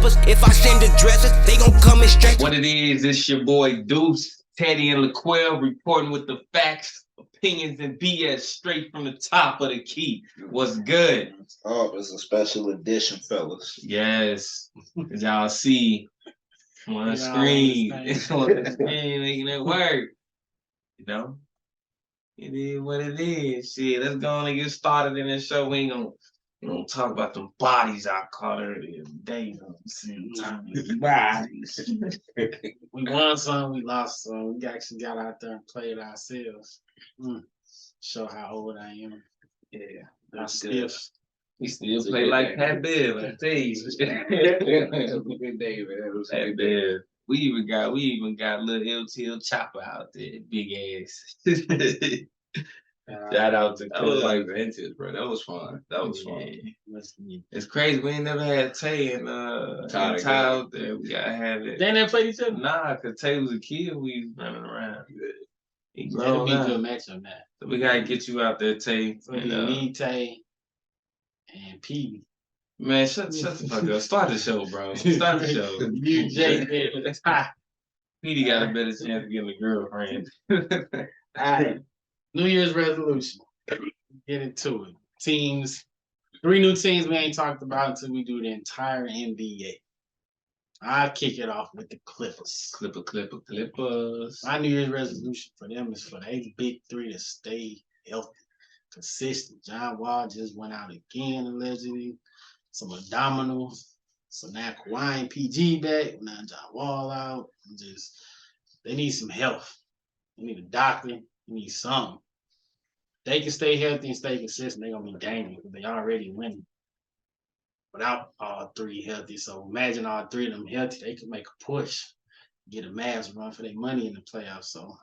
rappers. If I send the dressers, they gon' come in straight. What it is, it's your boy Deuce, Teddy, and LaQuell reporting with the facts, opinions, and BS straight from the top of the key. What's good? Oh, it's a special edition, fellas. Yes, as y'all see on the screen, it's on the screen making it work. You know, it is what it is. Shit, let's go on and get started in this show. We ain't gonna talk about them bodies I caught earlier today. Bodies. We won some, we lost some. We actually got out there and played ourselves. Show how old I am. Yeah, that's good. good. We still play like Pat Bev, I tell you. Good day, man. Pat Bev. We even got little LTL Chopper out there, big ass. Shout out to That was like vintage, bro. That was fun. That was fun. It's crazy. We ain't never had Tay and Ty out there. We gotta have it. They never played each other? Nah, cause Tay was a kid. We was running around. He That'll grown be a now. good matchup now. So we gotta get you out there, Tay. So me, Tay, and P. Man, shut the fuck up. Start the show, bro. Start the show. You, Jay, Petey got a better chance of getting a girlfriend. All right. New Year's resolution. Get into it. Teams. 3 new teams we ain't talked about until we do the entire NBA. I'll kick it off with the Clippers. Clippers. My New Year's resolution for them is for they big 3 to stay healthy, consistent. John Wall just went out again, allegedly. Some abdominals. So now Kawhi and PG back. Now John Wall out. They need some health. They need a doctor. They need something. They can stay healthy and stay consistent. They're going to be dangerous because they already winning without all 3 healthy. So imagine all 3 of them healthy. They could make a push, get a Mavs run for their money in the playoffs. So,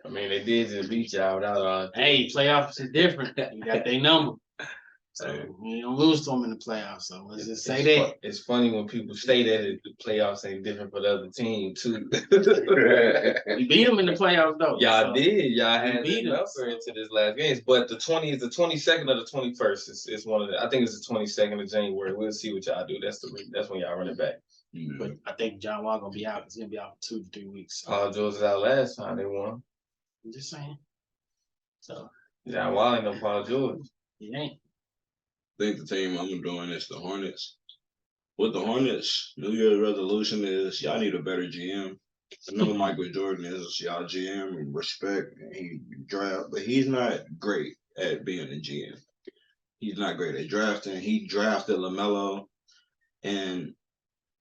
I mean, they did just beat y'all without all. Hey, playoffs is different. You got their number. So you don't lose to them in the playoffs. So let's just say that. It's funny when people say that the playoffs ain't different for the other team too. We beat them in the playoffs though. Y'all did. Y'all had beat the number into this last game. But the 20 is the 22nd or the 21st. It's one of the. I think it's the 22nd of January. We'll see what y'all do. That's when y'all run it back. But I think John Wall gonna be out. He's gonna be out for 2 to 3 weeks. Paul George was out last time they won. I'm just saying. So John Wall ain't no Paul George. He ain't. I think the team I'm doing is the Hornets. With the Hornets, New Year's resolution is y'all need a better GM. I know Michael Jordan is y'all GM and respect, and he draft, but he's not great at being a GM. He's not great at drafting. He drafted LaMelo, and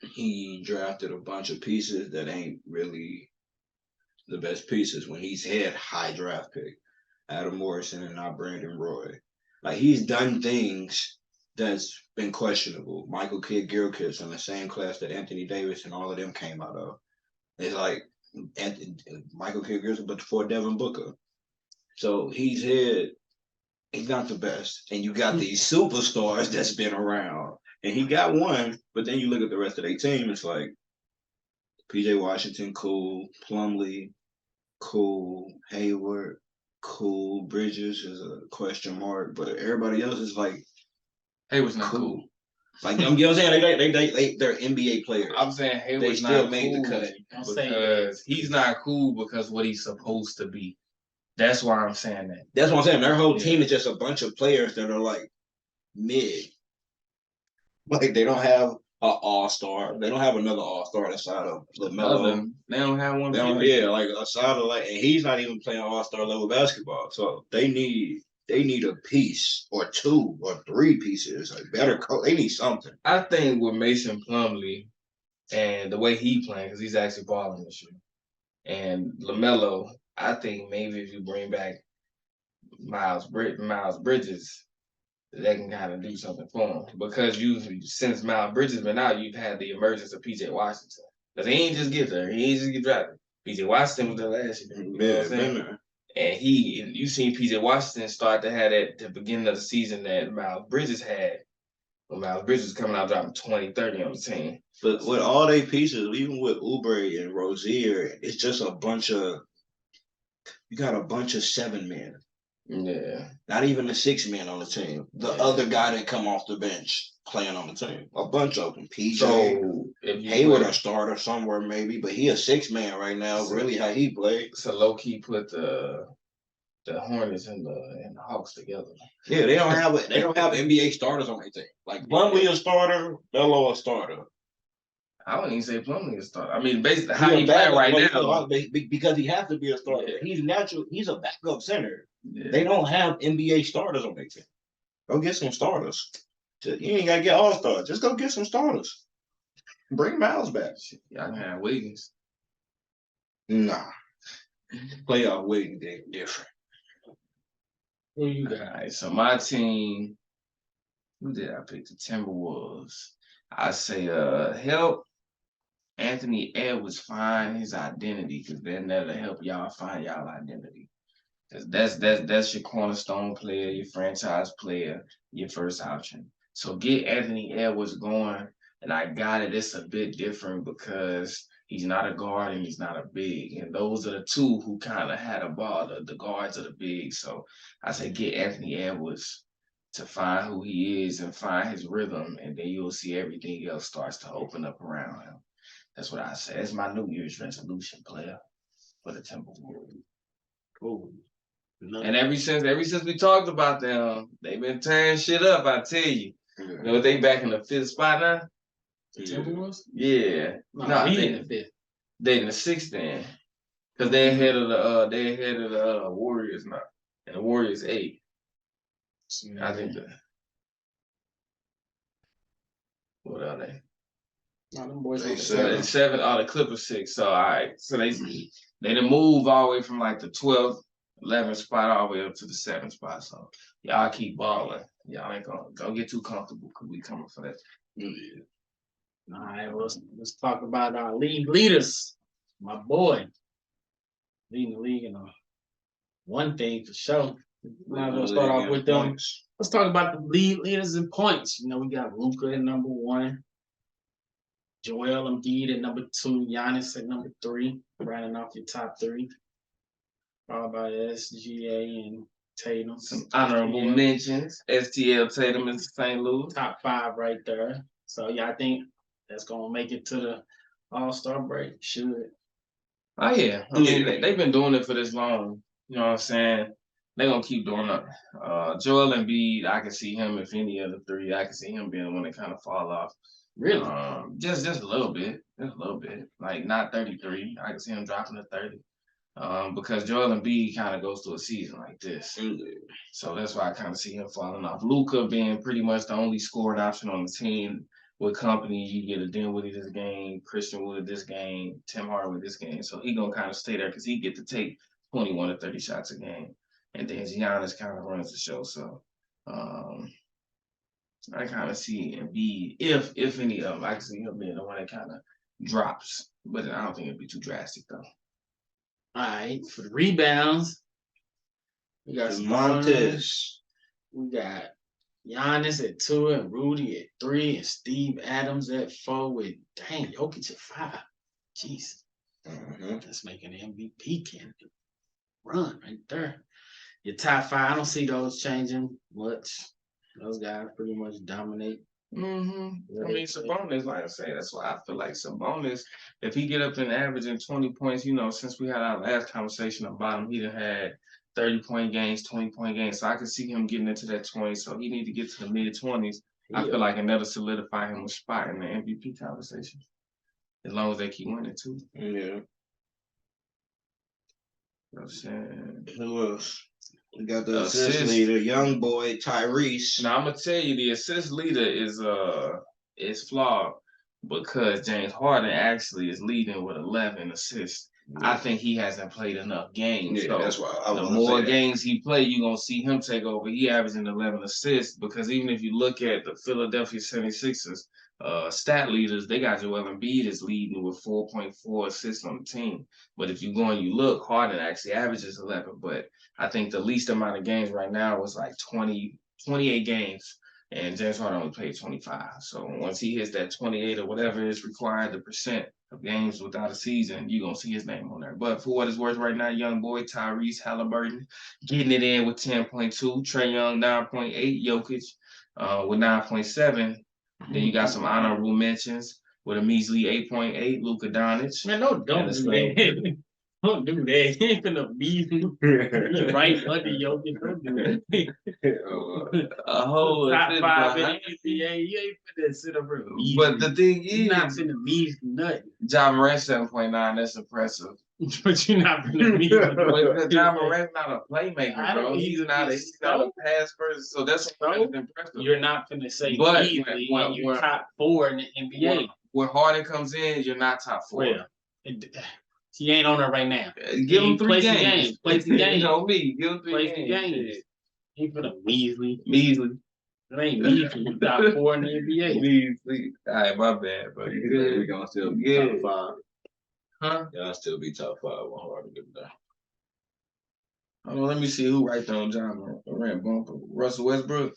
he drafted a bunch of pieces that ain't really the best pieces when he's had high draft pick. Adam Morrison and not Brandon Roy. Like, he's done things that's been questionable. Michael Kidd-Gilchrist in the same class that Anthony Davis and all of them came out of. It's like Michael Kidd-Gilchrist, but before Devin Booker. So he's not the best. And you got these superstars that's been around. And he got one, but then you look at the rest of their team, it's like PJ Washington, cool. Plumlee, cool. Hayward, cool. Bridges is a question mark, but everybody else is like, Hayward's not cool. Like, you know what I'm saying? They're NBA players. I'm saying Hayward's still not made cool the cut. because he's not cool because what he's supposed to be. That's why I'm saying that. That's what I'm saying. Their whole team is just a bunch of players that are like mid. Like, they don't have an all-star. They don't have another all-star outside of LaMelo. They don't have one. Like outside of and he's not even playing all-star level basketball. So they need a piece or 2 or 3 pieces. Like, better coach. They need something. I think with Mason Plumlee and the way he playing, because he's actually balling this year, and LaMelo, I think maybe if you bring back Miles Bridges, they can kind of do something for him. Because since Miles Bridges been out, you've had the emergence of PJ Washington. Because he ain't just get there. He ain't just get drafted. PJ Washington was there last year. You know what I'm saying? And you seen PJ Washington start to have that at the beginning of the season that Miles Bridges had. When Miles Bridges was coming out dropping 20, 30 on the team. But with all they pieces, even with Oubre and Rozier, it's just you got a bunch of 7 men. Yeah. Not even the 6 men on the team. The other guy that come off the bench playing on the team. A bunch of them. PJ. So if you Hayward put, a starter somewhere maybe, but he a 6 man right now. So- Really, how he played. so low key put the Hornets and the Hawks together. Yeah, they don't have NBA starters on their team. Like Plumlee a starter, Melo a starter. I wouldn't even say Plumlee is starter. I mean, basically He how a he playing backup- right well, now. because he has to be a starter. Yeah. He's natural. He's a backup center. Yeah. They don't have NBA starters on their team. Go get some starters. You ain't gotta get all stars. Just go get some starters. Bring Miles back. Y'all can have Wiggins. Nah. Playoff waiting game different. Who you All got? right, so my team, who did I pick? The Timberwolves. I say help Anthony Edwards find his identity, because then that'll help y'all find y'all identity. Cause that's your cornerstone player, your franchise player, your first option. So get Anthony Edwards going, and I got it. It's a bit different because he's not a guard and he's not a big, and those are the two who kind of had a ball. The guards are the big. So I say get Anthony Edwards to find who he is and find his rhythm, and then you'll see everything else starts to open up around him. That's what I say. That's my New Year's resolution, player, for the Timberwolves. Cool. No. And ever since we talked about them, they've been tearing shit up. I tell you. You know, they back in the 5th spot now. The Timberwolves? Yeah. No, he in the 5th. They in the 6th then, because they ahead of the Warriors now, and the Warriors 8. I think that. What are they? No, them boys They on the seven. They 7. Oh, the Clippers 6. So all right. So they done move all the way from like the 12th, 11th spot all the way up to the 7th spot. So y'all keep balling. Y'all ain't gonna don't get too comfortable because we coming for that. All right, well, let's talk about our league leaders. My boy, leading the league in one thing for sure. Might as well start off with them. Let's talk about the league leaders in points. You know, we got Luka at number 1, Joel Embiid at number 2, Giannis at number 3, rounding off your top 3. Followed by SGA and Tatum. Some honorable mentions. STL Tatum in St. Louis. Top 5 right there. So yeah, I think that's gonna make it to the All-Star break. Should. Oh yeah. I mean they've been doing it for this long. You know what I'm saying? They're gonna keep doing it. Joel Embiid, I can see him if any of the 3. I can see him being the one that kind of fall off. Really? Just a little bit. Just a little bit. Like not 33. I can see him dropping to 30. Because Joel Embiid kind of goes through a season like this. So that's why I kind of see him falling off. Luka being pretty much the only scoring option on the team. With company, you get a Dinwiddie this game, Christian Wood this game, Tim Hardaway this game. So he gonna kind of stay there because he get to take 21 to 30 shots a game. And then Giannis kind of runs the show. So I kind of see Embiid, if any of them, I can see him being the one that kind of drops. But I don't think it'd be too drastic though. All right, for the rebounds, we got Montes. We got Giannis at 2 and Rudy at 3 and Steve Adams at 4 with Jokic at 5. Jeez, that's making an MVP candidate run right there. Your top 5, I don't see those changing much. Those guys pretty much dominate. I mean, Sabonis, like I say, that's why I feel like Sabonis, if he get up in averaging 20 points, you know, since we had our last conversation about him, he done had 30-point games, 20-point games. So I can see him getting into that 20. So he need to get to the mid-20s. I feel like another solidify him a spot in the MVP conversation. As long as they keep winning too. Yeah. You know what I'm saying? Who else? We got the assist leader, young boy Tyrese. Now I'm gonna tell you, the assist leader is flawed because James Harden actually is leading with 11 assists. I think he hasn't played enough games. Yeah, so that's why the more games he play, you're gonna see him take over. He averaging 11 assists because even if you look at the Philadelphia 76ers stat leaders, they got Joel Embiid is leading with 4.4 assists on the team. But if you go and you look, Harden actually averages 11. But I think the least amount of games right now was like 28 games And James Harden only played 25. So once he hits that 28 or whatever is required, the percent of games without a season, you're going to see his name on there. But for what it's worth right now, young boy Tyrese Halliburton getting it in with 10.2. Trae Young, 9.8. Jokic with 9.7. Then you got some honorable mentions with a measly 8.8. Luka Doncic. Man, don't do that. Don't do that. He ain't finna beat him. Right under Jokic. Don't do that. A whole Top 5 in the NBA. You ain't finna sit up here. But the thing is, you're not finna beat nothing. Ja Morant 7.9. That's impressive. But you're not finna beat him. But Ja Morant's not a playmaker, bro. He's not a pass person. So that's impressive. You're not finna say easily when you're top 4 in the NBA. When Harden comes in, you're not top 4. Well, he ain't on it right now. Give him 3 games. Play the game. You know me. Give him 3 games. He finna Measly. It ain't Measly. You top 4 in the NBA. Measly. All right, my bad, bro. We gonna still be top 5. Huh? Y'all still be top 5 when Harden get there. Oh, let me see who right there on John Morant bumper. Russell Westbrook.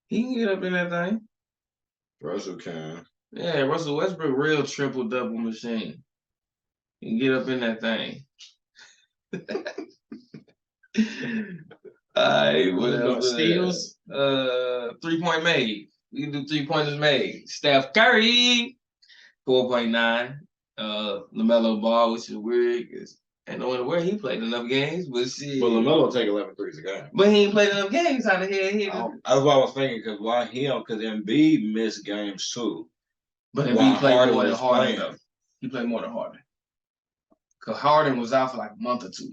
He can get up in that thing. Russell can. Yeah, Russell Westbrook, real triple-double machine. He can get up in that thing. All right, what else? Steals? 3-point made. We can do 3-pointers made. Steph Curry, 4.9. LaMelo Ball, which is weird because I don't know where he played enough games, but shit. But LaMelo take 11 threes a game. But he ain't played enough games. How the hell he? That's what I was thinking, because why him? Because Embiid missed games too. But Embiid played more than Harden, though. He played more than Harden. Because Harden was out for like a month or 2.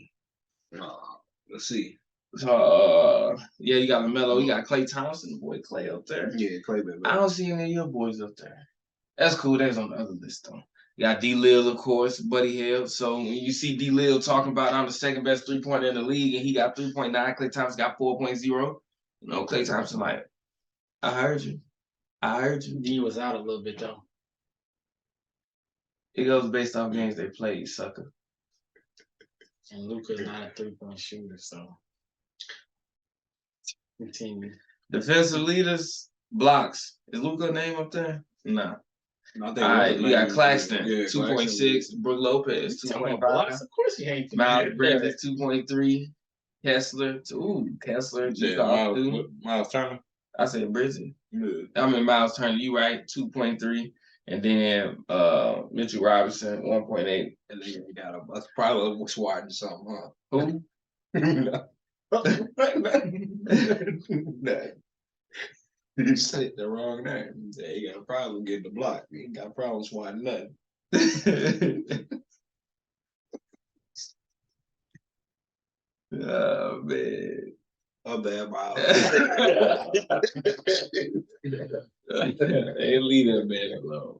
Let's see. So, yeah, you got LaMelo. You got Klay Thompson, boy Klay up there. Yeah, Klay been I don't see any of your boys up there. That's cool. That's on the other list, though. You got D-Lil, of course, Buddy Hield. So when you see D-Lil talking about I'm the second best 3-pointer in the league and he got 3.9, Klay Thompson got 4.0. You know, Klay Thompson like, I heard you. He was out a little bit, though. It goes based off games they played, sucker. And Luka's not a 3-point shooter, so continue. Defensive leaders, blocks. Is Luka name up there? Nah. All right, you got Claxton, 2.6. Brooke Lopez, 2.5. Of course you hate Miles Bridges, 2.3. Kessler, Kessler. Miles Turner. I said Bridges. Yeah. I mean Miles Turner, you right, 2.3. And then Mitchell Robinson, 1.8. And then you got that's probably a Swart or something, huh? Who? You said the wrong name. He got a problem getting the block. He ain't got a problem swatting nothing. Oh man. Oh bad Miles. Hey, leave that man alone.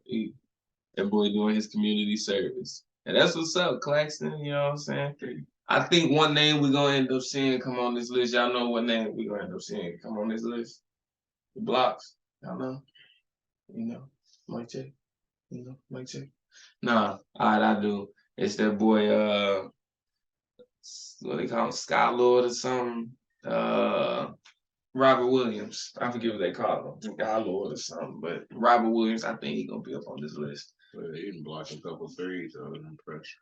That boy doing his community service. And that's what's up, Claxton, you know what I'm saying? I think one name we're gonna end up seeing come on this list. Y'all know what name we're gonna end up seeing come on this list? The blocks. Y'all know. You know. Mic check. You know, mic check. Nah, all right, I do. It's that boy, what they call him, Sky Lord or something. Robert Williams. I forget what they call him. Sky Lord or something. But Robert Williams, I think he's gonna be up on this list. Well, he didn't block a couple threes, so I was impressed.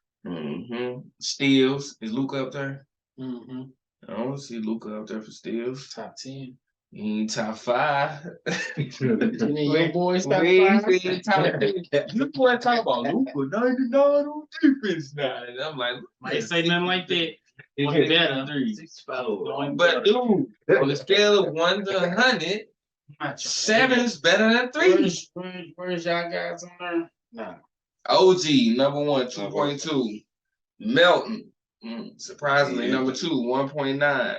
Steals. Is Luka up there? Mm-hmm. I don't see Luka up there for steals. Top 10. He ain't top 5. Your boys top 5? You boy talking about Luka 99 on defense now. And I'm like, Might say nothing like that. One better. But dude, on the scale of 1 to 100, 7's better than 3. Where's y'all guys on there? Nah. OG, number 1, 2.2. Melton, surprisingly, number 2, 1.9.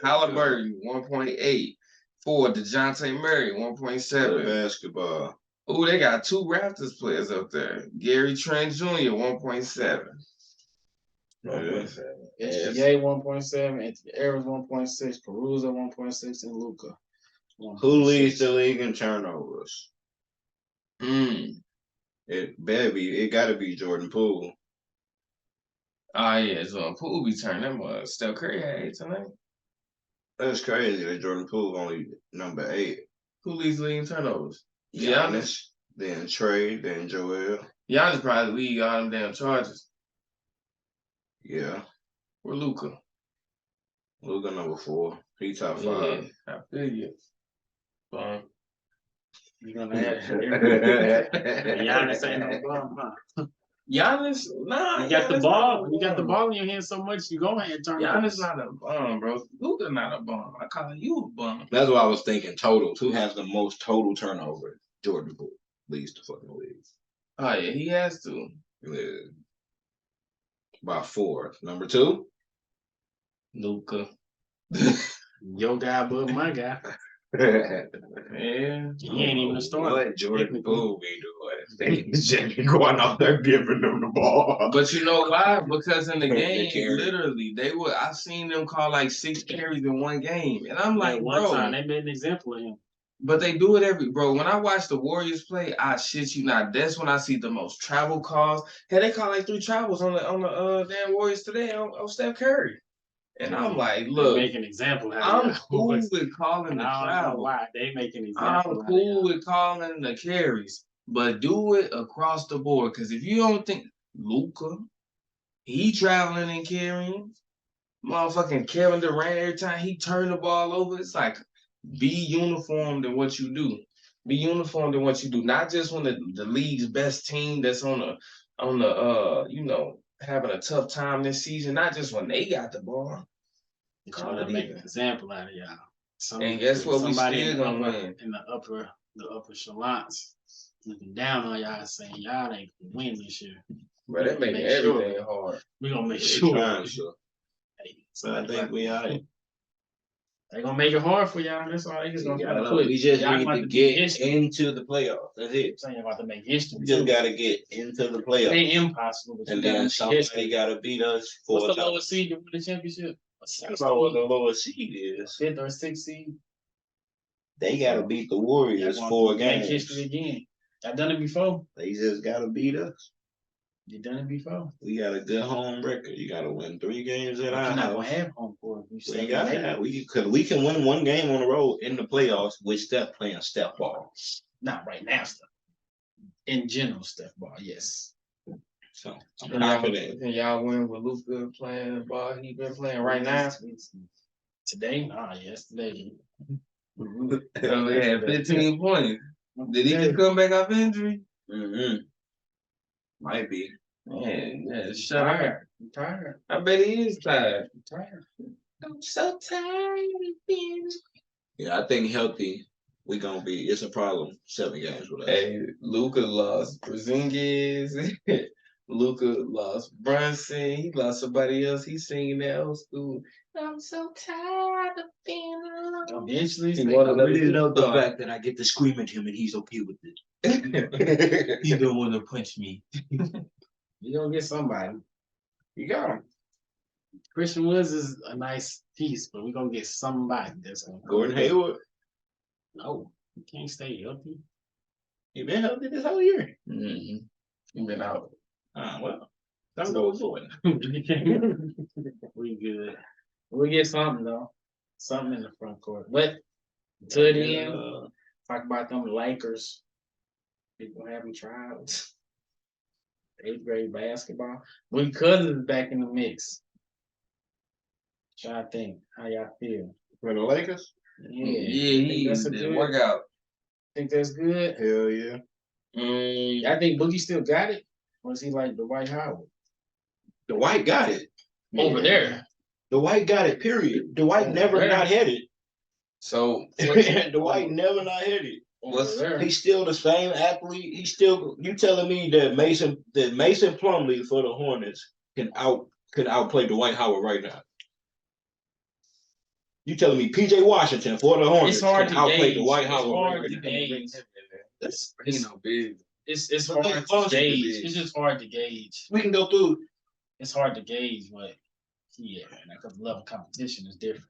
Halliburton, 1.8. 4, DeJounte Murray, 1.7. Basketball. Oh, they got 2 Raptors players up there. Gary Trent Jr., 1.7. SGA 1.7, Anthony Edwards 1.6, Caruso 1.6, and Luka. Who leads the league in turnovers? It gotta be Jordan Poole. Yeah, so Poole be turning them up. Steph Curry had 8 tonight. That's crazy that Jordan Poole only number 8. Who leads the league in turnovers? Giannis, then Trey, then Joel. Giannis probably lead all them damn charges. Yeah. Where Luka? Luka number 4. He top 5. Yeah, I feel you. You gonna add Giannis ain't no bum, huh? Giannis, nah. You got the Giannis ball. not a You got the bum. ball in your hand so much, you go ahead and turn. Giannis not a bum, bro. Luka not a bum. I call you a bum. That's what I was thinking. Totals. Who has the most total turnover? Jordan Poole leads the fucking league. Oh yeah, he has to. Yeah. By 4. Number 2. Luka. Your guy, but my guy. Yeah. He ain't even a starter. What Jordan Poole be doing? They just be going out there giving them the ball. But you know why? Because in the They game, carry. literally, I've seen them call like 6 carries in one game. And I'm like, One bro. time they made an example of him. But they do it bro. When I watch the Warriors play, I shit you not. That's when I see the most travel calls. Hey, they call like 3 travels on the damn Warriors today on Steph Curry. And I'm like, look, They make an example. I'm cool with calling the I don't know travel. why they make an example. I'm cool with calling the carries, but do it across the board. Because if you don't think Luka, he traveling and carrying, motherfucking Kevin Durant every time he turn the ball over, it's like be uniformed in what you do. Be uniformed in what you do. Not just when the league's best team that's on the having a tough time this season. Not just when they got the ball. Trying to make an example out of y'all. And guess what? We Somebody still gonna win. in the upper echelons looking down on y'all saying y'all ain't gonna win this year. But they making everything hard. We gonna make They sure. trying to. Hey, So I think we all right. They gonna make it hard for y'all. That's all they just gonna try to put. We just Y'all need about to be get history. into the playoffs. That's it. Saying about to make history. We just too. got to get into the It playoffs. ain't impossible, but And you then gotta somebody history. got to beat us for What's the a title. lowest seed to win the championship? That's about what the lowest seed is. 5th or 6th seed. They got to beat the Warriors Y'all 4 gonna make games. history again. Y'all done it before. They just got to beat us. You done it before. We got a good home record. You got to win 3 games at But our you're not house. gonna have home court. You We say ain't got that. We can win 1 game on the road in the playoffs with Steph playing Steph ball. Not right now, stuff. In general, Steph ball, yes. So I'm Can y'all, confident. can y'all win with Luka playing the ball he been playing right now? Today, nah, yesterday. So he had 15 points. Did he just come back off injury? Mm-hmm. Might be. Man, yeah, shut up. I'm tired. I bet he is tired. I'm tired. I'm so tired of being. Yeah, I think healthy. We gonna be. It's a problem. 7 games with us. Hey, Luka lost Porzingis. Luka lost Brunson. He lost somebody else. He's singing that old school. I'm so tired of being alone. Eventually, He they wanted gonna really love the fact that I get to scream at him and he's okay with it. He don't want to punch me. you gonna get somebody. You got him. Christian Woods is a nice piece, but we're gonna get somebody that's gonna Gordon Hayward. No, he can't stay healthy. He been healthy this whole year. Mm-hmm. He been out. Well, don't go with Jordan. We good. We get something though. Something in the front court. But to the end, talk about them Lakers. People having trials. 8th grade basketball. When Cousins back in the mix. Try to think how y'all feel. For the Lakers? Yeah, Think he that's a did good workout. Think that's good. Hell yeah. I think Boogie still got it. Or is he like Dwight Howard? The White got it. Over there. The White got it, period. The White never there. not had it. So The White never not had it. Over there. He's still the same athlete. He's still. You telling me that Mason Plumlee for the Hornets can outplay Dwight Howard right now? You telling me PJ Washington for the Hornets It's hard can to outplay gauge. Dwight It's Howard hard right to now? gauge. he no big. It's But hard they to function gauge. big. It's just hard to gauge. We can go through. It's hard to gauge what he at, because the level of competition is different.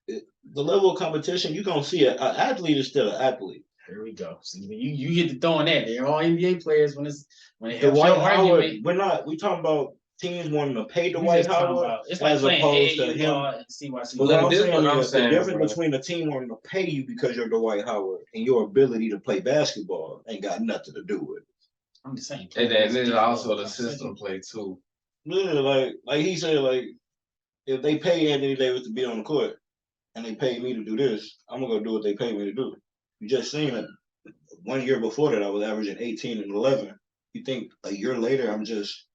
The level of competition, you're gonna see an athlete is still an athlete. Here we go. See, you get to throwing that. They're all NBA players when they The have White your Howard, argument. we talking about teams wanting to pay We Dwight just talking Howard about it's like as playing opposed to AAU him. ball and CYC. But what I'm This saying what I'm is the saying, difference bro. between a team wanting to pay you because you're Dwight Howard and your ability to play basketball ain't got nothing to do with it. I'm just saying. And then there's also the conversation. system play too. Yeah, like he said, like if they pay Anthony Davis to be on the court and they pay me to do this, I'm gonna go do what they pay me to do. You just seen it. 1 year before that, I was averaging 18 and 11. You think a year later, I'm just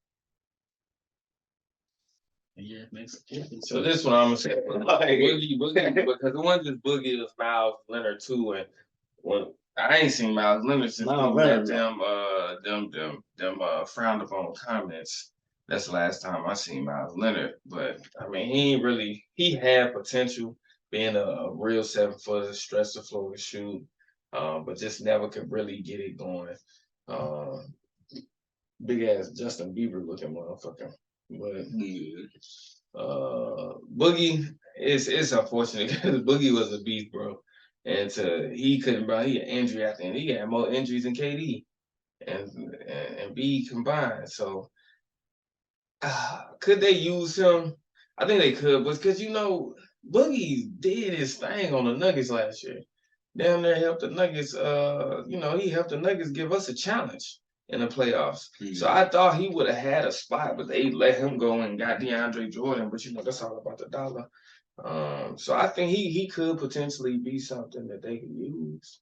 Yeah, it makes a difference. So this one I'm gonna say, Boogie, because it wasn't just Boogie, it was Miles Leonard too. And when I ain't seen Miles Leonard since Miles we had Leonard, them frowned upon comments. That's the last time I seen Miles Leonard. But I mean, he had potential being a real 7-footer, stretch the floor to shoot, but just never could really get it going. Big ass Justin Bieber looking motherfucker. But Boogie, it's unfortunate because Boogie was a beast, bro. And he couldn't, bro. He had injury after injury. He had more injuries than KD and B combined. So could they use him? I think they could, but because Boogie did his thing on the Nuggets last year. Down there helped the Nuggets. He helped the Nuggets give us a challenge in the playoffs. So I thought he would have had a spot, but they let him go and got DeAndre Jordan. But that's all about the dollar. So I think he could potentially be something that they could use.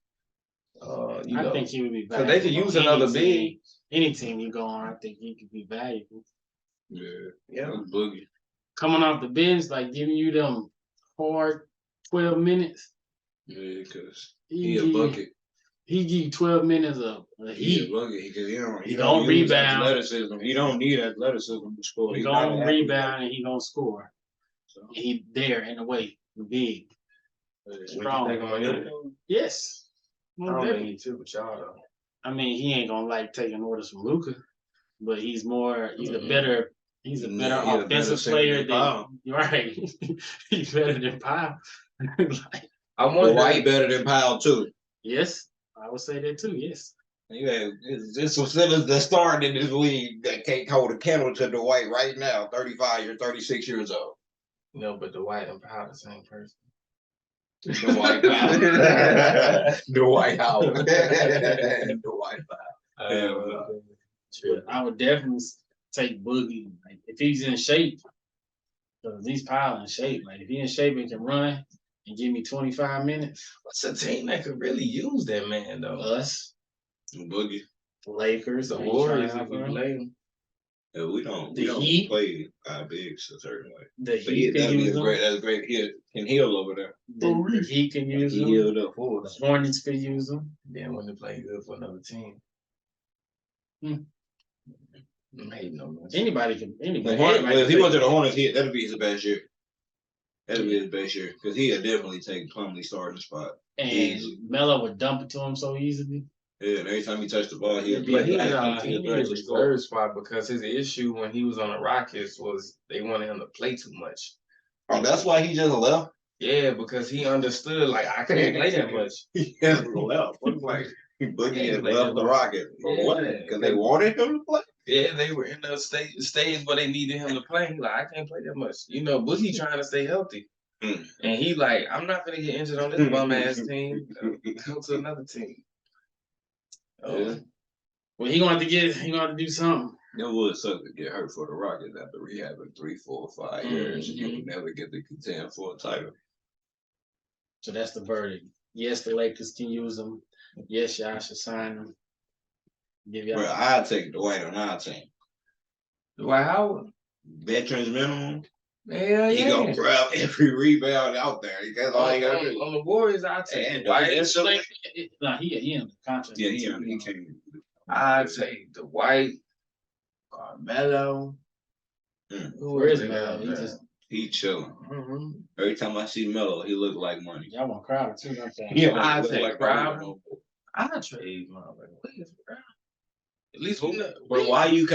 I think he would be So valuable. they could use another big. Any team you go on, I think he could be valuable. Yeah, Boogie Coming off the bench, like giving you them hard 12 minutes. Yeah, because he a bucket. He give you 12 minutes of He heat. a bucket. He He don't use rebound. athleticism. He don't need athleticism to score. He gonna rebound and he gonna score. So he there in the way, big, strong. Yes. I don't think he too with y'all though. I mean, he ain't gonna like taking orders from Luka, but he's a better offensive player than right. He's better than Powell. I wonder Dwight better than Powell too. Yes, I would say that too. Yes. Yeah, this facilities that's starting in this league that can't hold a candle to Dwight right now, 36 years old. No, but Dwight and Powell the same person. Dwight Powell. Dwight Howard. Dwight Powell. I would definitely take Boogie. Like, if he's in shape, because he's Powell in shape. Like if he's in shape and can run and give me 25 minutes. What's a team that could really use that man though? Us. Boogie. The Lakers. The Warriors if we play them. Yeah, we don't Heat. play our bigs a certain way. The Heat can use them. That's great. He can heal over there. The Heat can use He them. healed up for The us. Hornets could use them. Then when they play good for another team. I'm hating on this. Anybody can. If he went to the Hornets, that'd be his best year. That'd be his best year because he'd definitely take Plumlee's starting spot. And Easy. Melo would dump it to him so easily. Yeah, and every time he touched the ball, he'd But he be needed a reserve spot because his issue when he was on the Rockets was they wanted him to play too much. Oh, that's why he just left? Yeah, because he understood like I can't play that much. He just left. Like Boogie had left the Rockets. Yeah. What? Because they wanted him to play? Yeah, they were in the stage where they needed him to play. He like, I can't play that much. Boogie trying to stay healthy. And he like, I'm not gonna get injured on this bum ass team. Go to another team. Yeah. Well, he gonna have to do something. It would suck to get hurt for the Rockets after rehabbing 3, 4, 5 years and you would never get to contend for a title. So that's the verdict. Yes, the Lakers can use them. Yes, y'all should sign them. Well, I'd take Dwight on our team. Dwight Howard? Veterans minimum. Yeah, He gonna grab every rebound out there. That's all he gotta do. On the Warriors, I'd take Dwight. He in the contract. Yeah, he can't. I'd take Dwight, Carmelo. Where is Melo? He chilling. Mm-hmm. Every time I see Melo, he look like money. Y'all want Crowder too, don't you? Yeah, I'd look take like Crowder. money. I'd trade Williams for Crowder. At least But why you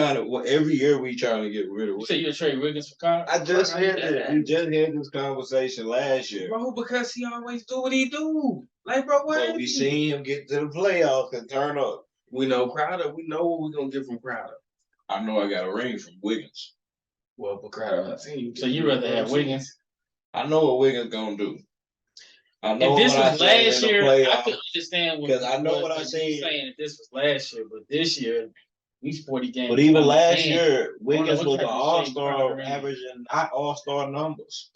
every year we trying to get rid of You say you'd trade Wiggins for Crowder? I just had it. We just had this conversation last year. Bro, because he always do what he do. Like, bro, what? But we seen him get to the playoffs and turn up. We know Crowder. We know what we're gonna get from Crowder. I know I got a ring from Wiggins. Well, but crowd on my team. So you rather have Wiggins? I know what Wiggins gonna do. I know If this what I was said last in the year, I could playoffs. understand Because I know what I you said. saying if this was last year, but this year, these 40 games. But even come last in. year, Wiggins what was an type of all-star, shape Carter averaging not all-star numbers.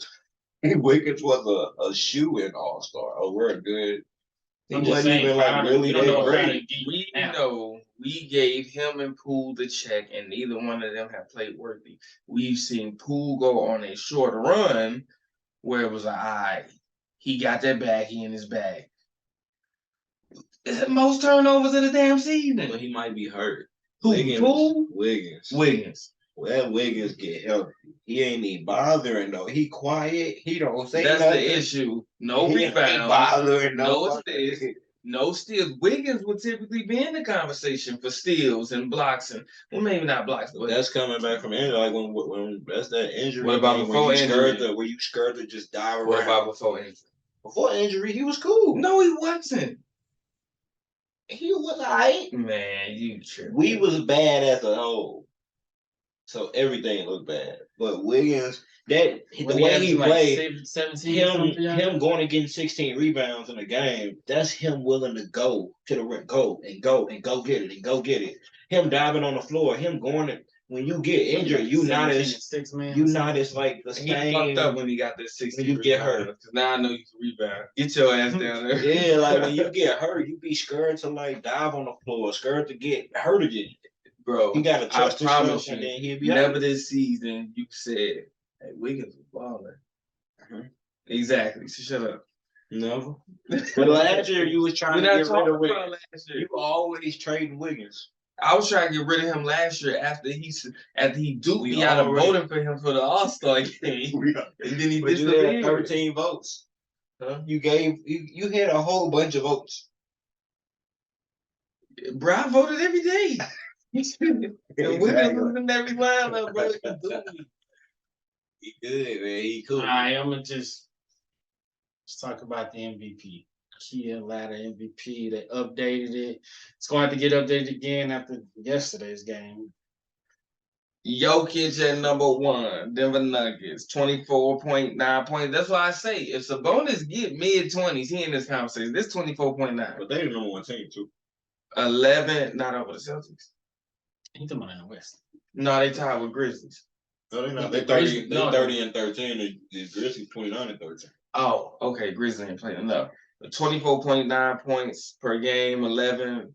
Wiggins was a shoe-in all-star. Oh, we're good. He I'm just wasn't saying, even like Crowder, really we don't know that what Crowder great. can We now. know we gave him and Poole the check, and neither one of them have played worthy. We've seen Poole go on a short run where it was like, all right, he got that bag, he in his bag. Most turnovers of the damn But season. he might be hurt. Who, Wiggins. Poole? Wiggins. Wiggins. Well, Wiggins get healthy. He ain't even bothering though. He quiet. He don't say That's nothing. the issue. No He ain't rebounds. bothering No nobody. assists. No steals. Wiggins would typically be in the conversation for steals and blocks, and well, maybe not blocks, But that's coming back from injury. Like when that's that injury. What about game before where you injury? where you scared to just dive around? What about before injury? Before injury, he was cool. No, he wasn't. He was alright. Man, you tripping. We was bad as a whole, so everything looked bad. But Wiggins, the way he played, 17, him going and getting 16 rebounds in a game, that's him willing to go to the rim, go get it. Him diving on the floor, him going to, when you get injured, you not as like the He same. fucked up when he got this 16 when you get hurt. Because now I know you can rebound. Get your ass down there. Yeah, like when you get hurt, you be scared to like dive on the floor, scared to get hurt again. Bro, He got to trust promise himself, and then you, he'll be never out. this season you said, hey, Wiggins was balling. Mhm. Exactly. So shut up. Never. But last year you was trying to get rid of Wiggins. Last year. You always trading Wiggins. I was trying to get rid of him last year after he duped me out of already- voting for him for the All-Star game. And then he But you disappeared. had 13 votes. Huh? You had a whole bunch of votes. Bro, I voted every day. And Wiggins was in every lineup, bro. He duped me. He good, man. He cool. All right, I'm gonna just let's talk about the MVP. Kia ladder MVP. They updated it. It's going to have to get updated again after yesterday's game. Jokic at number 1, Denver Nuggets, 24.9 points. That's why I say if Sabonis get mid-20s, he in this conversation. This 24.9. But they the number one team too. 11, not over the Celtics. He's talking about in the West. No, they tied with Grizzlies. No, they not. They The 30. Grizzlies- They no, 30 and 13. The Grizzlies 29 and 13. Oh, okay. Grizzlies ain't playing enough. 24.9 points per game, 11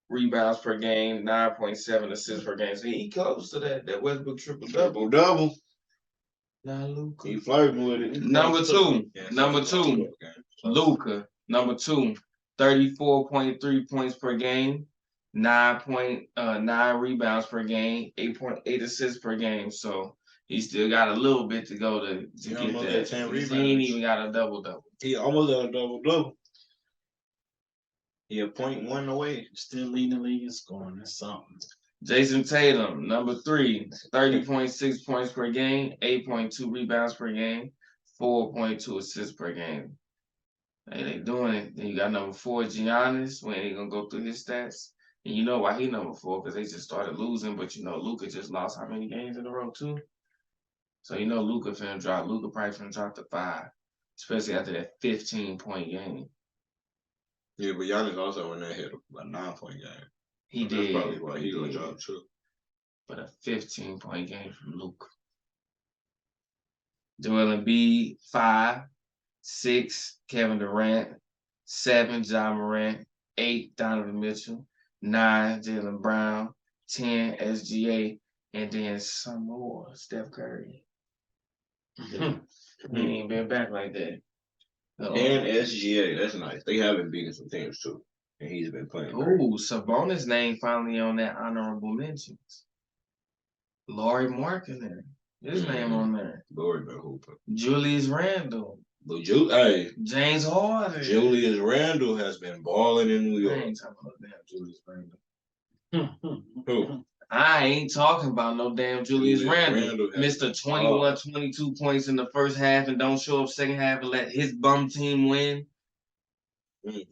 rebounds per game, 9.7 assists per game. So he close to that Westbrook triple-double. Double. Not Luka. He flirting with it. Number two, Yeah, number two. okay. Luka, number 2, 34.3 points per game, 9 rebounds per game, 8.8 assists per game. So he still got a little bit to go to He get almost that. got 10 He ain't rebounds. even got a double-double. He almost got a double. He a .1 away. Still leading the league in scoring. That's something. Jason Tatum, number 3, 30.6 points per game, 8.2 rebounds per game, 4.2 assists per game. Hey, they doing it. Then you got number 4, Giannis. We ain't gonna go through his stats. And you know why he number 4? Because they just started losing. But you know, Luka just lost how many games in a row too? So you know Luka finna drop. Luka probably finna drop to 5, especially after that 15-point game. Yeah, but Giannis also in that hit a 9-point game. He So did. That's probably why he gonna did. drop too. But a 15-point game from Luka. Joel Embiid, 5, 6, Kevin Durant, 7, John Morant, 8, Donovan Mitchell, 9, Jaylen Brown, 10, SGA, and then some more, Steph Curry. He ain't been back like that. And SGA, that's nice. They haven't beaten some teams too. And he's been playing great. Ooh, Sabonis' name finally on that honorable mentions. Laurie Markkinen, his name on there. Lord been hooping. Julius Randle, But James Harden. Julius Randle has been balling in New I York. ain't talking about damn Julius Randle. Who? I ain't talking about no damn Julius Randle. has Mr. 21, 22 points in the first half and don't show up second half and let his bum team win.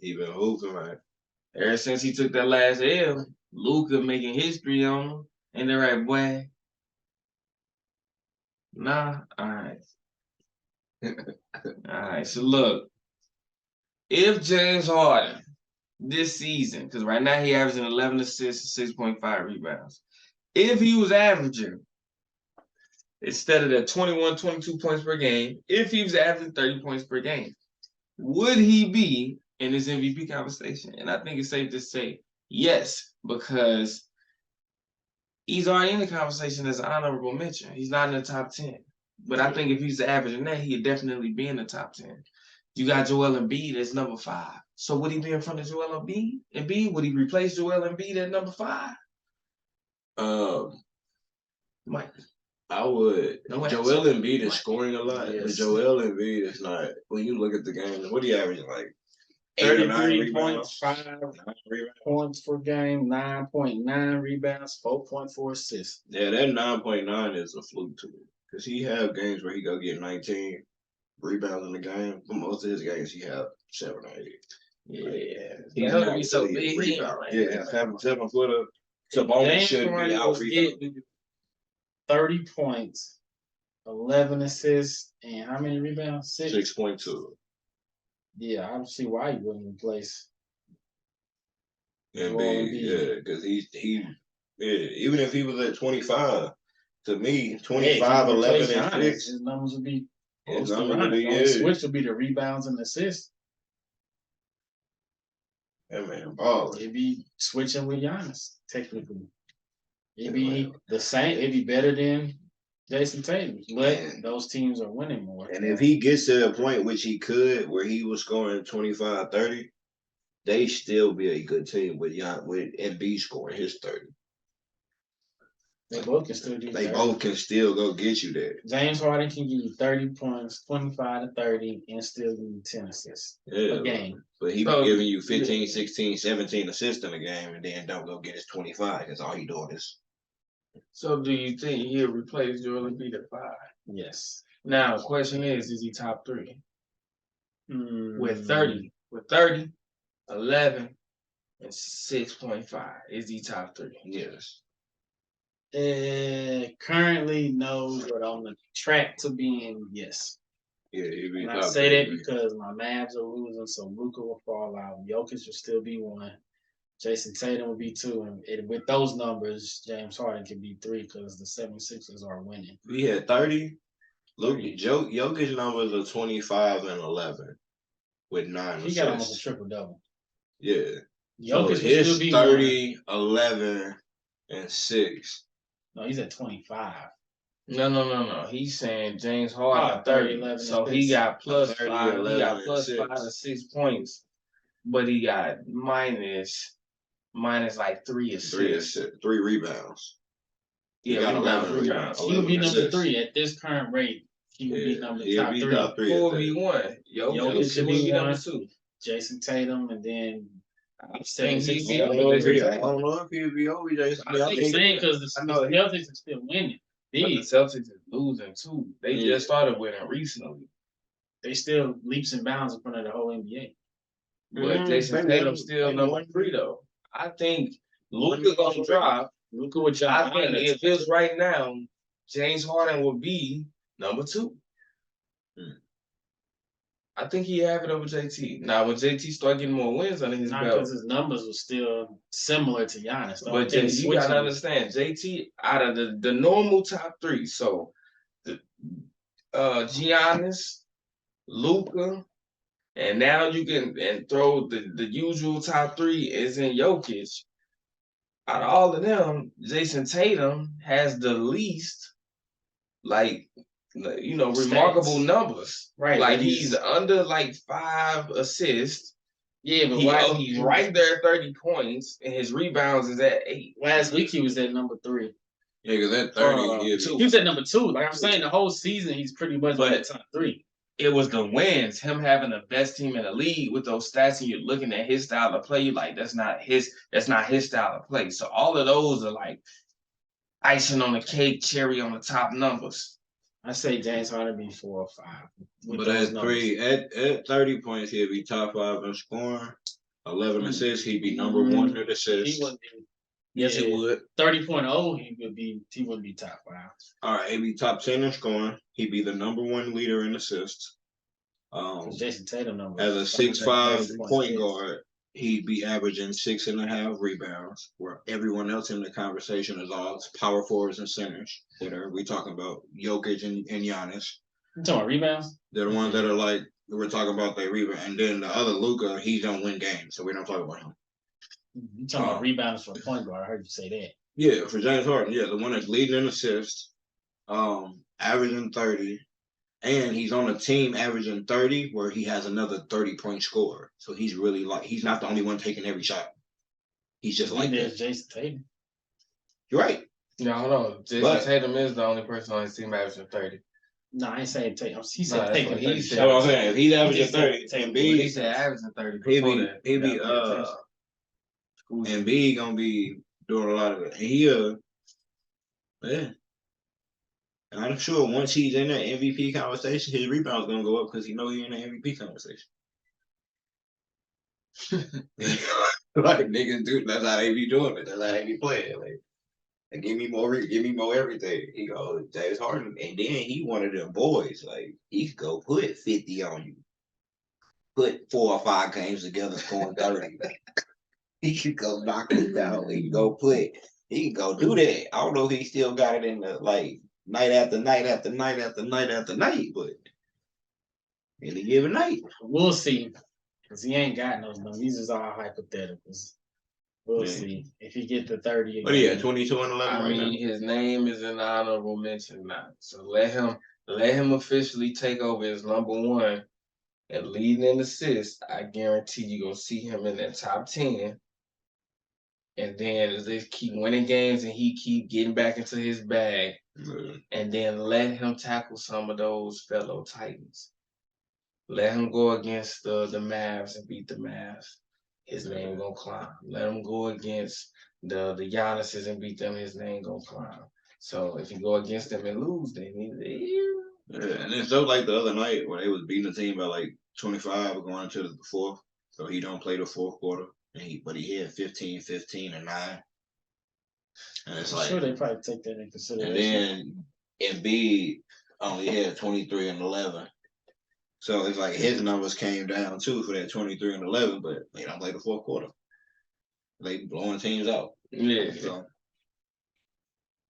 He been hooping, man. Ever since he took that last L, Luka making history on him. And they're like, boy, Nah, all right. All right, so look, if James Harden this season, because right now he averaging 11 assists and 6.5 rebounds, if he was averaging, instead of the 21, 22 points per game, if he was averaging 30 points per game, would he be in this MVP conversation? And I think it's safe to say yes, because he's already in the conversation as an honorable mention. He's not in the top 10. But I think if he's averaging that, he'd definitely be in the top 10. You got Joel Embiid as number 5. So would he be in front of Joel Embiid? Would he replace Joel Embiid at number 5? Mike. I would. No Joel Embiid is scoring a lot, Yes. but Joel Embiid is not. When you look at the game, what are you averaging? Like 8 or 9 rebounds, 33.5 points per game, 9.9 rebounds, 4.4 assists. Yeah, that 9.9 is a fluke to me because he have games where he go get 19 rebounds in the game, but most of his games he have 7 or 8. Yeah. He's That would not be so really a big. rebounder. Yeah, having 7 footer. Sabonis should be out rebounding. 30 points, 11 assists, and how many rebounds? 6.2. Yeah, I don't see why you wouldn't replace. Embiid, yeah, because he even if he was at 25, to me, 25, 11, and 6, his numbers would be his close to numbers would running. be, The only yeah. switch would be the rebounds and assists. That man balling. It'd be switching with Giannis, technically. It'd Yeah, be the same. It'd be better than Jason Tatum, but Yeah. those teams are winning more. And if he gets to a point, which he could, where he was scoring 25, 30, they still be a good team with Embiid scoring his 30. They both can still do They 30. both can still go get you there. James Harden can give you 30 points, 25 to 30, and still give you 10 assists Yeah, a game. but he So, be giving you 15, 16, 17 assists in a game and then don't go get his 25 because all he doing is. So do you think he'll replace Joel Embiid at 5? Yes. Now, the question is he top 3? With Mm. 30. With 30, 11, and 6.5. Is he top 3? Yes. Currently, no, but on the track to being yes. Yeah, he'd be And I top say 3. that because my Mavs are losing, so Luka will fall out. Jokic will still be 1. Jason Tatum will be 2. And with those numbers, James Harden can be 3 because the 76ers are winning. He had 30. Look, Jokic numbers are 25 and 11 with 9 He got almost a assists. triple-double. Yeah. Jokic So will his still be 30, 11, and 6. No, he's at 25. No. He's saying James Harden 30, 30. 11, So and he 6. got plus 30, 5. He 11, got and plus 6. 5 to 6 points. But he got minus like 3 assists. 3 rebounds. Yeah, got 11 rebounds. rebounds. He would be 11 number assists. 3 at this current rate. He would be number he'll top be 3. top 3. Who at would that. be 1? Jokic should Jokic be number 1. 2. Jason Tatum, and then I think he'd be I over don't know Jason. if he'd be over Jason. I'm saying because the Celtics are still winning. But the Celtics is losing too. They just started winning recently. They still leaps and bounds in front of the whole NBA. But Jason Tatum's still number 3 though. I think Luka gonna drop. Luka would I drop. think if it's right now, James Harden will be number 2. I think he have it over JT. Now, when JT start getting more wins under his Not belt, because his numbers were still similar to Giannis. but you gotta understand, JT out of the normal top 3. So, Giannis, Luka, and now you can throw the usual top 3 is in Jokic. Out of all of them, Jason Tatum has the least, remarkable numbers. Right. Like he's under like 5 assists. Yeah, but He's right there at 30 points, and his rebounds is at 8. Last week he was at number 3. Yeah, because at 30, he was at number 2. Like I'm saying, the whole season he's pretty much in the top 3. It was the wins, him having the best team in the league with those stats, and you're looking at his style of play. You're like, that's not his style of play. So all of those are like icing on the cake, cherry on the top numbers. I say James Harden be 4 or 5. But at 30 points, he'll be top 5 in scoring. 11 assists, he'd be number 1 in assists. He wouldn't be Yes, it would. 30.0, he would be top 5. All right, he'd be top 10 in scoring. He'd be the #1 leader in assists. Jason Tatum number As a 6'5" point 30.6. guard, he'd be averaging 6.5 rebounds, where everyone else in the conversation is all power forwards and centers. That are we talking about Jokic and Giannis? You talking about rebounds? They're the ones that are like we're talking about their rebound, and then the other Luka, he don't win games, so we don't talk about him. You talking about rebounds for a point guard? I heard you say that. Yeah, for James Harden, yeah, the one that's leading in assists, averaging 30. And he's on a team averaging 30 where he has another 30-point scorer. So he's really like, he's not the only one taking every shot. He's just like There's that. Jason Tatum. You're right. No, hold on. Jason Tatum is the only person on his team averaging 30. No, I ain't saying Tatum. He said that's taking what 30 he shots. said. That's what I'm saying. If he's averaging 30, Tatum. Embiid, He said averaging 30. Embiid gonna be doing a lot of it. And yeah. And I'm sure once he's in that MVP conversation, his rebound's gonna go up because he know he's in the MVP conversation. Like niggas do, that's how they be doing it. That's how they be playing. Like, give me more everything. He goes, James Harden, and then he one of them boys. Like he could go put 50 on you, put 4 or 5 games together, scoring 30. He could go knock it down. He can go do that. I don't know if he still got it in the like night after night after night after night after night, but any given night, we'll see. Because he ain't got those numbers. These is all hypotheticals. We'll see if he get the 30 again. What are you 22 and 11 I mean, his name is an honorable mention now. So let him officially take over as #1 and leading in assists. I guarantee you gonna see him in that top 10. And then as they keep winning games and he keep getting back into his bag, and then let him tackle some of those fellow Titans. Let him go against the Mavs and beat the Mavs. His name gonna climb. Let him go against the Giannis's and beat them. His name gonna climb. So if you go against them and lose, then and it's so like the other night where they was beating the team by like 25 going into the fourth. So he don't play the fourth quarter. But he had 15, 15, and 9. And it's like, sure they probably take that into consideration. And then Embiid only had 23 and 11. So it's like his numbers came down too for that 23 and 11, but they don't play the fourth quarter. They blowing teams out. Yeah. So,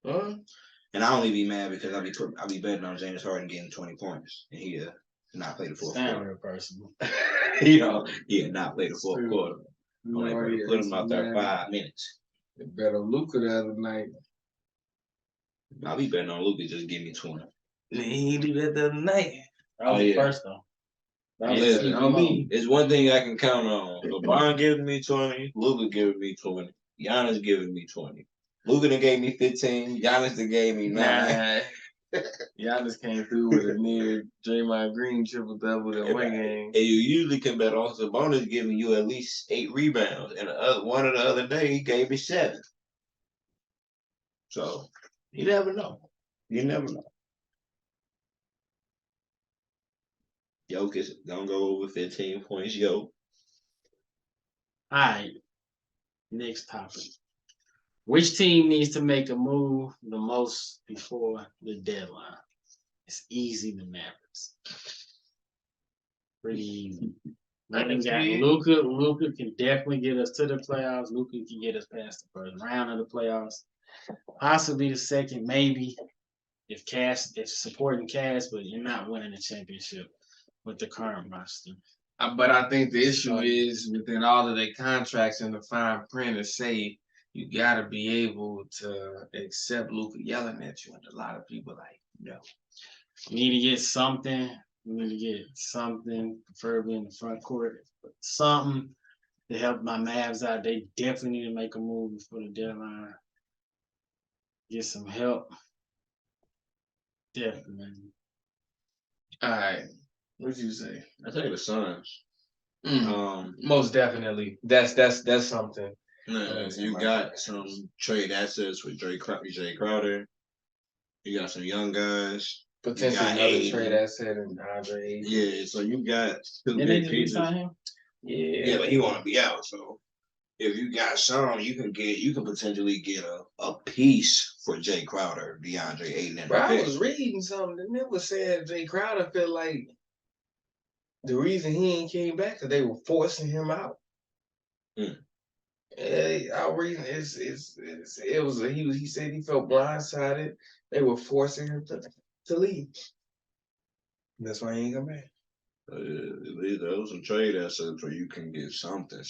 and I only be mad because I be betting on James Harden getting 20 points, and he not play the fourth quarter. Personal. He not play the fourth quarter. Put him out there 5 minutes. They bet on Luka the other night. I'll be betting on Luka just give me 20. He didn't do that the other night. That was the first though. Listen, on me. It's one thing I can count on. LeBron giving me 20, Luka giving me 20, Giannis giving me 20. Luka done gave me 15, Giannis done gave me 9. Giannis came through with a near Draymond Green triple double in one game. And you usually can bet on Sabonis giving you at least 8 rebounds. And one of the other day he gave me 7. So you never know. You never know. Jokic gonna go over 15 points. All right. Next topic. Which team needs to make a move the most before the deadline? It's easy, the Mavericks. Pretty easy. We got Luka. Luka can definitely get us to the playoffs. Luka can get us past the first round of the playoffs. Possibly the second, maybe. If supporting Cash, but you're not winning the championship with the current roster. But I think the issue is within all of their contracts and the fine print is say you gotta be able to accept Luka yelling at you, and a lot of people like, no. We need to get something. We need to get something, preferably in the front court, but something to help my Mavs out. They definitely need to make a move before the deadline. Get some help. Definitely. All right. What'd you say? I think the Suns. Most definitely. That's something. You got some trade assets with Jay Crowder. You got some young guys. Potentially another trade asset and Andre. Yeah, so you got 2 Did they big pieces. sign him? Yeah, but he want to be out, so if you got some, you can potentially get a piece for Jay Crowder, DeAndre Ayton, and Bro, a I pick. was reading something and it was saying Jay Crowder felt like the reason he ain't came back because they were forcing him out. I was reading he said he felt blindsided. They were forcing him to leave. That's why he ain't come back. Those some trade assets where you can get something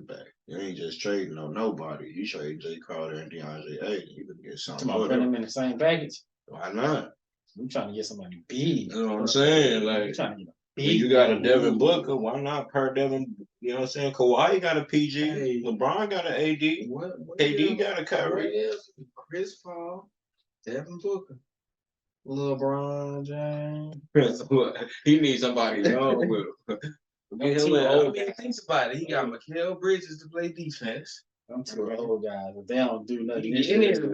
back. You ain't just trading on nobody. You trade Jay Crowder and DeAndre Ayton, you can get something. Come on, put them in the same package. Why not? I'm trying to get somebody big. You know what I'm saying? Like, I'm trying to get a when big. you got a Devin Booker, why not per Devin? You know what I'm saying? Kawhi got a PG. Hey. LeBron got an AD. What KD got a Kyrie. Chris Paul, Devin Booker, LeBron James. He needs somebody young with him. Get him I mean, think about it. He got Mikal Bridges to play defense. I'm too old guys, but they don't do nothing. He is a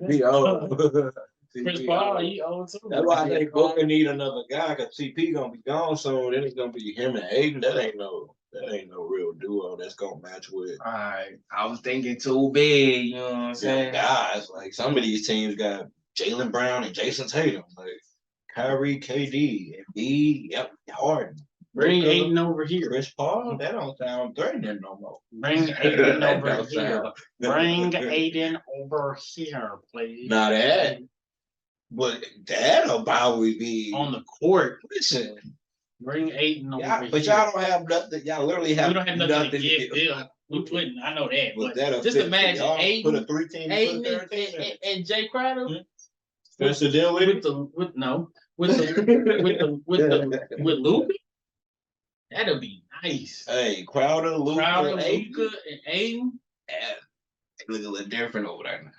He old. Chris Paul, he old too. That's why I think Booker need another guy because CP gonna be gone soon. Then it's gonna be him and Aiden. That ain't no real duo that's gonna match with. All right, I was thinking too big. You know what I'm saying? Guys, like some of these teams got Jaylen Brown and Jason Tatum, like Kyrie, KD, and B. Yep, Harden. Bring Aiden over here. Chris Paul, that don't sound threatening no more. Bring Aiden over here. Bring Aiden over here, please. Now that, but that'll probably be on the court. Listen, bring Aiden over here. But y'all don't have nothing. Y'all literally have, we don't have nothing to give Bill. We couldn't. I know that. But just imagine Aiden, put a 3-team, Aiden and Jay Crowder. Spencer Dinwiddie with Luka. That'll be nice. Hey, Crowder, Luka, and Aiden. Look a little different over there now.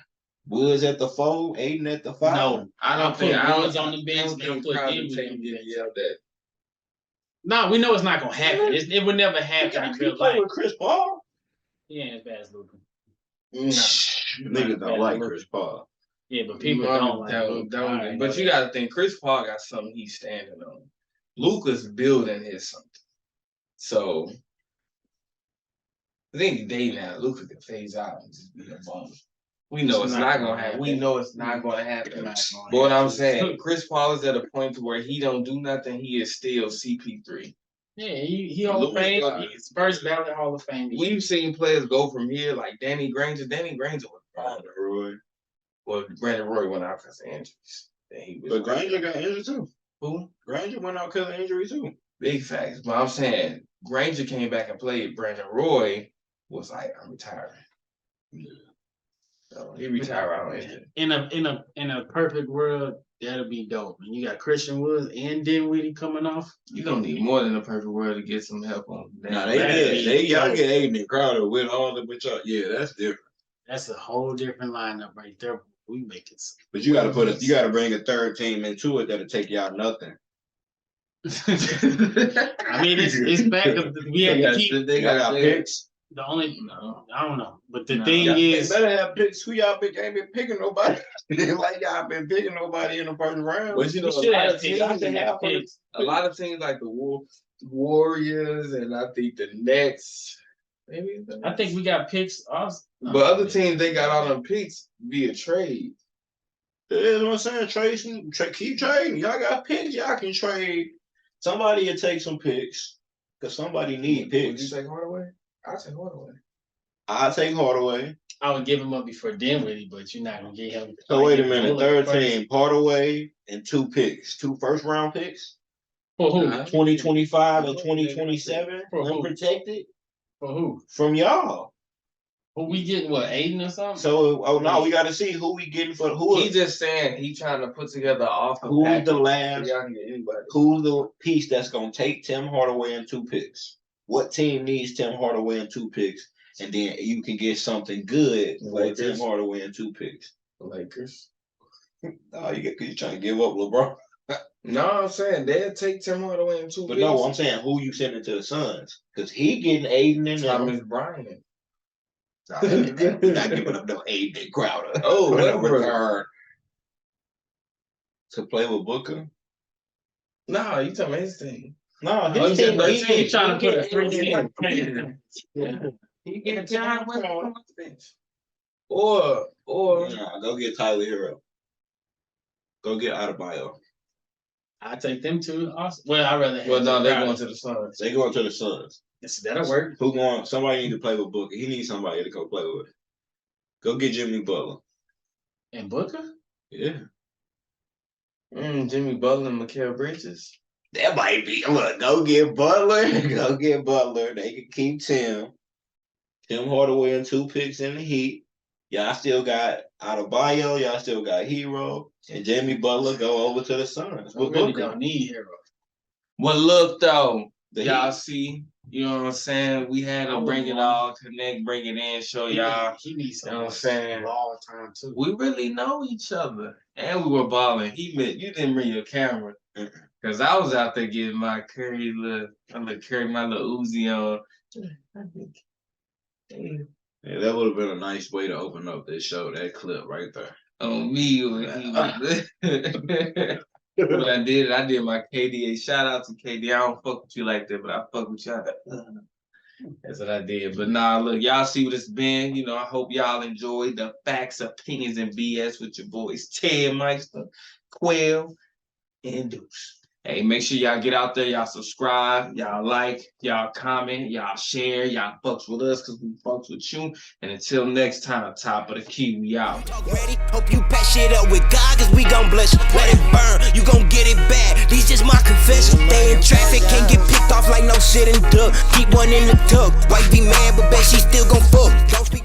Woods at the 4, Aiden at the 5. No, I don't think Woods on the bench. Crowder that. No, we know it's not gonna happen. It would never happen in real life. With Chris Paul? He ain't as bad as Luka. Niggas don't like Chris Paul. Yeah, but people don't like Luka. But you gotta think Chris Paul got something he's standing on. Luka's building his something. So I think the day now, Luka can phase out and just be a bum. We know it's not gonna happen. We know it's not gonna happen. But what I'm saying, Chris Paul is at a point to where he don't do nothing. He is still CP3. Yeah, he Hall of Fame. He's first ballot Hall of Fame. We've seen players go from here like Danny Granger. Danny Granger was Brandon Roy. Well, Brandon Roy went out because of injuries. But Granger got injured too. Who? Granger went out because of injury too. Big facts. But I'm saying Granger came back and played. Brandon Roy was like, I'm retiring. Yeah. So he retired out on injury. In a perfect world, that'll be dope. And you got Christian Woods and Dinwiddie coming off. You don't need more than a perfect world to get some help on. Nah, y'all get Aiden and Crowder with all the y'all. Yeah, that's different. That's a whole different lineup right there. We make it. But you gotta bring a third team into it that'll take y'all nothing. I mean, it's back up. We have to keep. They got picks. I don't know. But the thing is, they better have picks. Who y'all pick? Ain't been picking nobody. Like y'all been picking nobody in the first round. But you know, a lot of teams like the Warriors and I think the Nets. Maybe I think we got picks. But other teams they got all them picks via trade. That's what I'm saying. Keep trading. Y'all got picks. Y'all can trade. Somebody will take some picks because somebody need picks. Would you take Hardaway? I'll take Hardaway. I would give him up before Dinwiddie, but you're not gonna get him. So wait a minute. Third team, Hardaway and 2 picks, 2 first-round picks. For who? 2025 and 2027. Unprotected. For who? From y'all. Who we getting? What, Aiden or something? So now we got to see who we getting for who. He just saying he trying to put together an offer. Who's the last? Who's the piece that's gonna take Tim Hardaway and 2 picks? What team needs Tim Hardaway and 2 picks? And then you can get something good for Tim Hardaway and 2 picks. The Lakers. No, you're trying to give up LeBron. No, I'm saying they'll take Tim Hardaway and 2 picks. But no, I'm saying who you sending to the Suns because he getting Aiden and Thomas Bryant. We're not giving up no Aiden and Crowder. Oh, whatever. To play with Booker. No, you talking about his team. No, his team. He's trying to put a 3 team. He get John West on the bench. Or Nah, go get Tyler Hero. Go get Adebayo. I take them two. Also. Well, I rather have. well, no, Jay they Crowder. going to the Suns. They going to the Suns. Yes, that'll work. Who going? Somebody need to play with Booker. He needs somebody to go play with. Go get Jimmy Butler. And Booker. Yeah. Jimmy Butler and Mikal Bridges. That might be. Look, go get Butler. Go get Butler. They can keep Tim. Tim Hardaway and 2 picks in the Heat. Y'all still got Adebayo. Y'all still got Hero. And Jimmy Butler go over to the Suns. We really don't need Hero. Well, look though, The y'all Heat. see, you know what I'm saying? We had to bring it all, connect, bring it in, show y'all. He needs some You know what I'm saying? long time too. We really know each other, and we were balling. You didn't bring your camera, cause I was out there getting my Curry my little Uzi on. Yeah, that would have been a nice way to open up this show. That clip right there. On me, but I did my KDA. Shout out to KD. I don't fuck with you like that, but I fuck with y'all. That's what I did. But nah, look, y'all see what it's been. You know, I hope y'all enjoyed the facts, opinions, and BS with your boys Ted Meister, Quail, and Deuce. Hey, make sure y'all get out there, y'all subscribe, y'all like, y'all comment, y'all share, y'all fucks with us because we fucks with you. And until next time, top of the key, we out. Ready? Hope you pass shit up with God, cause we gon' bless you. Let it burn, you gon' get it back. These just my confession. Stay in traffic, can't get picked off like no shit and duck. Keep one in the tuck. Wife be mad, but bet she still gon' fuck. Don't speak.